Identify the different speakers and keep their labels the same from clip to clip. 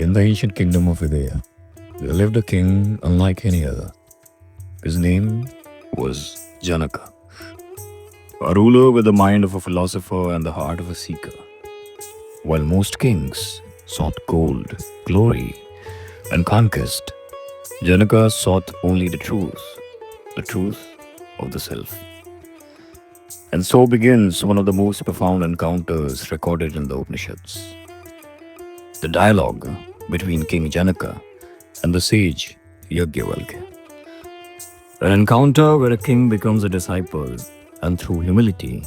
Speaker 1: In the ancient kingdom of Vidya, there lived a king unlike any other. His name was Janaka, a ruler with the mind of a philosopher and the heart of a seeker. While most kings sought gold, glory, and conquest, Janaka sought only the truth of the self. And so begins one of the most profound encounters recorded in the Upanishads. The dialogue between King Janaka and the sage Yajnavalkya. An encounter where a king becomes a disciple and through humility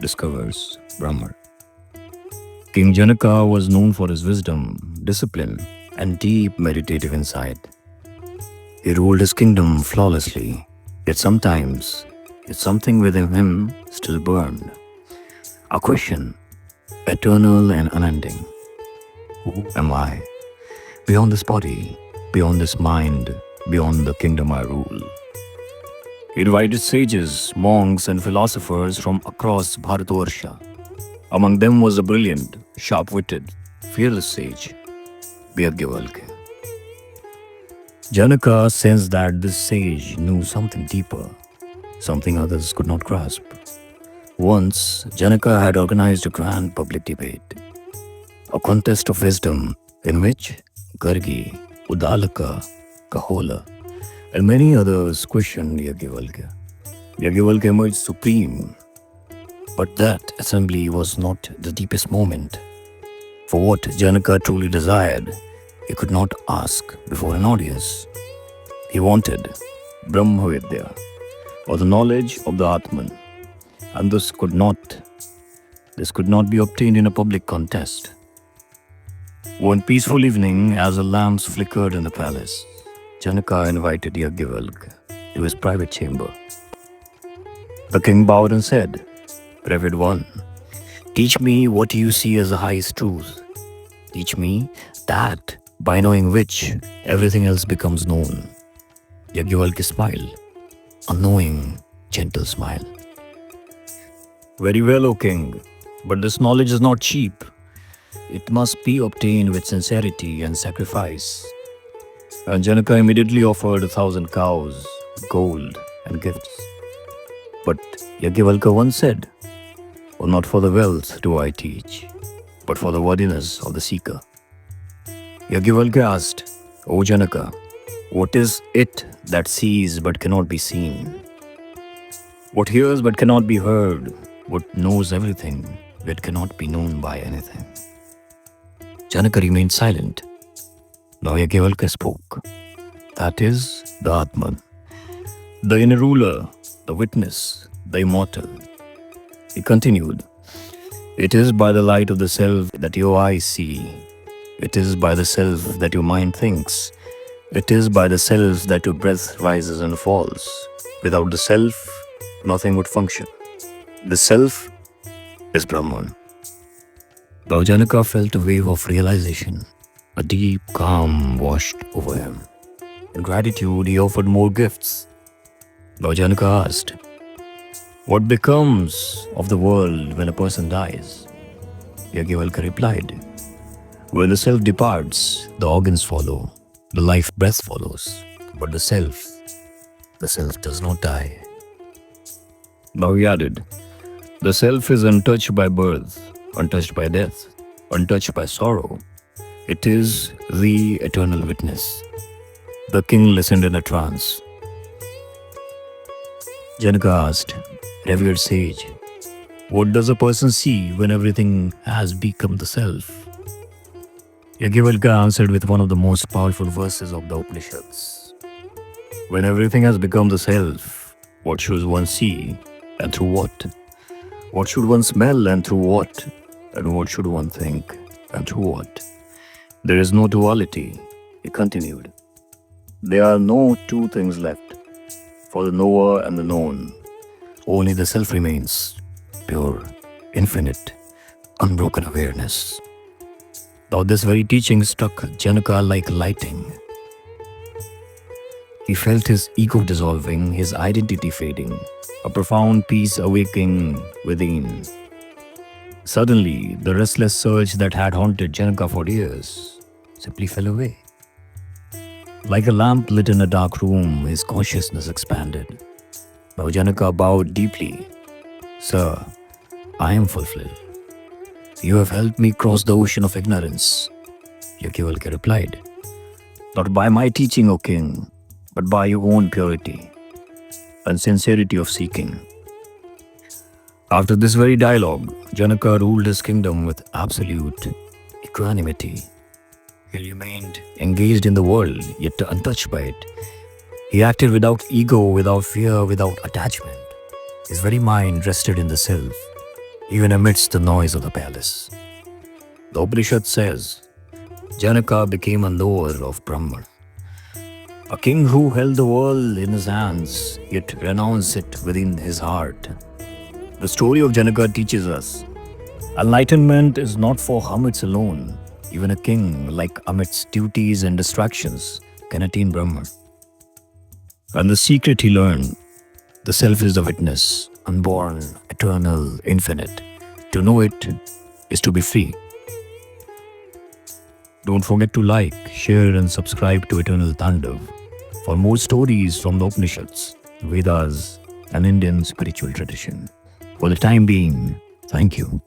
Speaker 1: discovers Brahman. King Janaka was known for his wisdom, discipline, and deep meditative insight. He ruled his kingdom flawlessly, yet sometimes something within him still burned. A question, eternal and unending. Who am I? Beyond this body, beyond this mind, beyond the kingdom I rule. He invited sages, monks, and philosophers from across Bharatvarsha. Among them was a brilliant, sharp-witted, fearless sage, Yajnavalkya. Janaka sensed that this sage knew something deeper, something others could not grasp. Once, Janaka had organized a grand public debate, a contest of wisdom in which Gargi, Udalaka, Kahola, and many others questioned Yajnavalkya. Yajnavalkya emerged supreme, but that assembly was not the deepest moment. For what Janaka truly desired, he could not ask before an audience. He wanted Brahmavidya, or the knowledge of the Atman, and this could not be obtained in a public contest. One peaceful evening, as the lamps flickered in the palace, Janaka invited Yajnavalkya to his private chamber. The king bowed and said, "Revered one, teach me what you see as the highest truth. Teach me that by knowing which, everything else becomes known." Yajnavalkya smiled, a knowing, gentle smile. "Very well, O king, but this knowledge is not cheap. It must be obtained with sincerity and sacrifice." And Janaka immediately offered 1,000 cows, gold, and gifts. But Yajnavalkya once said, "Oh, not for the wealth do I teach, but for the worthiness of the seeker." Yajnavalkya asked, "O Janaka, what is it that sees but cannot be seen? What hears but cannot be heard? What knows everything yet cannot be known by anything?" Janaka remained silent. Now Yajnavalkya spoke. "That is the Atman, the inner ruler, the witness, the immortal." He continued, "It is by the light of the self that your eyes see. It is by the self that your mind thinks. It is by the self that your breath rises and falls. Without the self, nothing would function. The self is Brahman." Now Janaka felt a wave of realization. A deep calm washed over him. In gratitude, he offered more gifts. Now Janaka asked, "What becomes of the world when a person dies?" Yajnavalkya replied, "When the self departs, the organs follow, the life breath follows, but the self does not die." Now he added, "The self is untouched by birth, untouched by death, untouched by sorrow. It is the eternal witness." The king listened in a trance. Janaka asked, "Revered sage, what does a person see when everything has become the self?" Yajnavalkya answered with one of the most powerful verses of the Upanishads. "When everything has become the self, what should one see and through what? What should one smell and through what? And what should one think and through what? There is no duality," he continued. "There are no two things left. For the knower and the known, only the self remains, pure, infinite, unbroken awareness." Now this very teaching struck Janaka like lightning. He felt his ego dissolving, his identity fading, a profound peace awaking within. Suddenly, the restless surge that had haunted Janaka for years simply fell away. Like a lamp lit in a dark room, his consciousness expanded. Now Janaka bowed deeply. Sir, I am fulfilled. You have helped me cross the ocean of ignorance. Yajnavalkya replied, Not by my teaching, O king, but by your own purity and sincerity of seeking. After this very dialogue, Janaka ruled his kingdom with absolute equanimity. He remained engaged in the world, yet untouched by it. He acted without ego, without fear, without attachment. His very mind rested in the self, even amidst the noise of the palace. The Upanishad says, Janaka became a knower of Brahman. A king who held the world in his hands, yet renounced it within his heart. The story of Janaka teaches us, enlightenment is not for hermits alone. Even a king, like amidst duties and distractions, can attain Brahman. And the secret he learned, the self is the witness, unborn, eternal, infinite. To know it is to be free. Don't forget to like, share and subscribe to Eternal Tandav for more stories from the Upanishads, Vedas and Indian spiritual tradition. For the time being, thank you.